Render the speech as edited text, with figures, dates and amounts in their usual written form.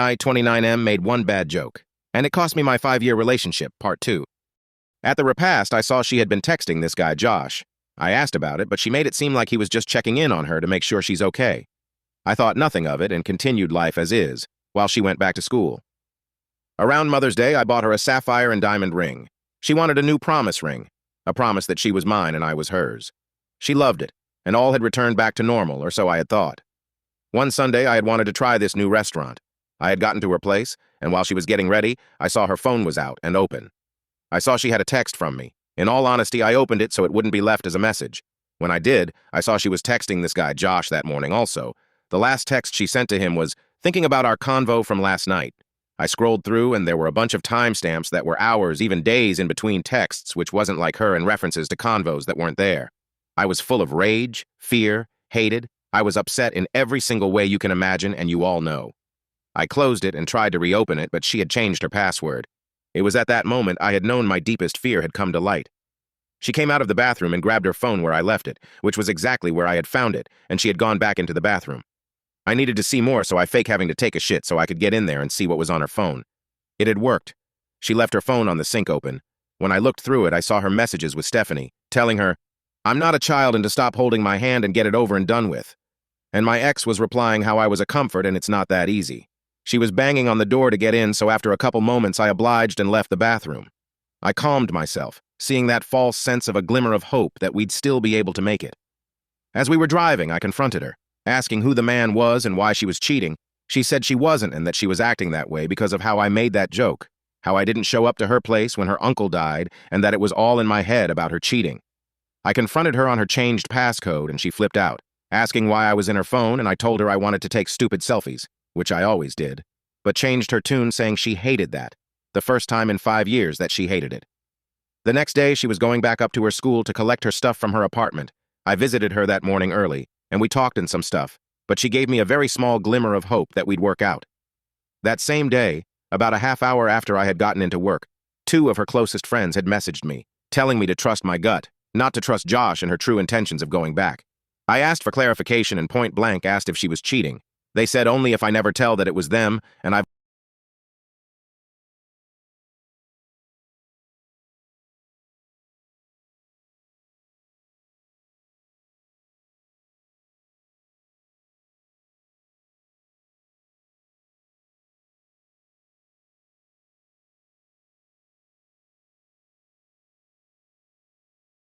I-29M made one bad joke, and it cost me my 5-year relationship, part 2. At the repast, I saw she had been texting this guy, Josh. I asked about it, but she made it seem like he was just checking in on her to make sure she's okay. I thought nothing of it and continued life as is, while she went back to school. Around Mother's Day, I bought her a sapphire and diamond ring. She wanted a new promise ring, a promise that she was mine and I was hers. She loved it, and all had returned back to normal, or so I had thought. One Sunday, I had wanted to try this new restaurant. I had gotten to her place, and while she was getting ready, I saw her phone was out and open. I saw she had a text from me. In all honesty, I opened it so it wouldn't be left as a message. When I did, I saw she was texting this guy Josh that morning also. The last text she sent to him was, "Thinking about our convo from last night." I scrolled through, and there were a bunch of timestamps that were hours, even days in between texts, which wasn't like her, and references to convos that weren't there. I was full of rage, fear, hated. I was upset in every single way you can imagine, and you all know. I closed it and tried to reopen it, but she had changed her password. It was at that moment I had known my deepest fear had come to light. She came out of the bathroom and grabbed her phone where I left it, which was exactly where I had found it, and she had gone back into the bathroom. I needed to see more, so I faked having to take a shit so I could get in there and see what was on her phone. It had worked. She left her phone on the sink open. When I looked through it, I saw her messages with Stephanie, telling her, "I'm not a child and to stop holding my hand and get it over and done with." And my ex was replying how I was a comfort and it's not that easy. She was banging on the door to get in, so after a couple moments I obliged and left the bathroom. I calmed myself, seeing that false sense of a glimmer of hope that we'd still be able to make it. As we were driving, I confronted her, asking who the man was and why she was cheating. She said she wasn't and that she was acting that way because of how I made that joke, how I didn't show up to her place when her uncle died, and that it was all in my head about her cheating. I confronted her on her changed passcode and she flipped out, asking why I was in her phone, and I told her I wanted to take stupid selfies, which I always did, but changed her tune saying she hated that, the first time in 5 years that she hated it. The next day, she was going back up to her school to collect her stuff from her apartment. I visited her that morning early, and we talked in some stuff, but she gave me a very small glimmer of hope that we'd work out. That same day, about a half hour after I had gotten into work, 2 of her closest friends had messaged me, telling me to trust my gut, not to trust Josh and her true intentions of going back. I asked for clarification and point blank asked if she was cheating. They said only if I never tell that it was them, and I've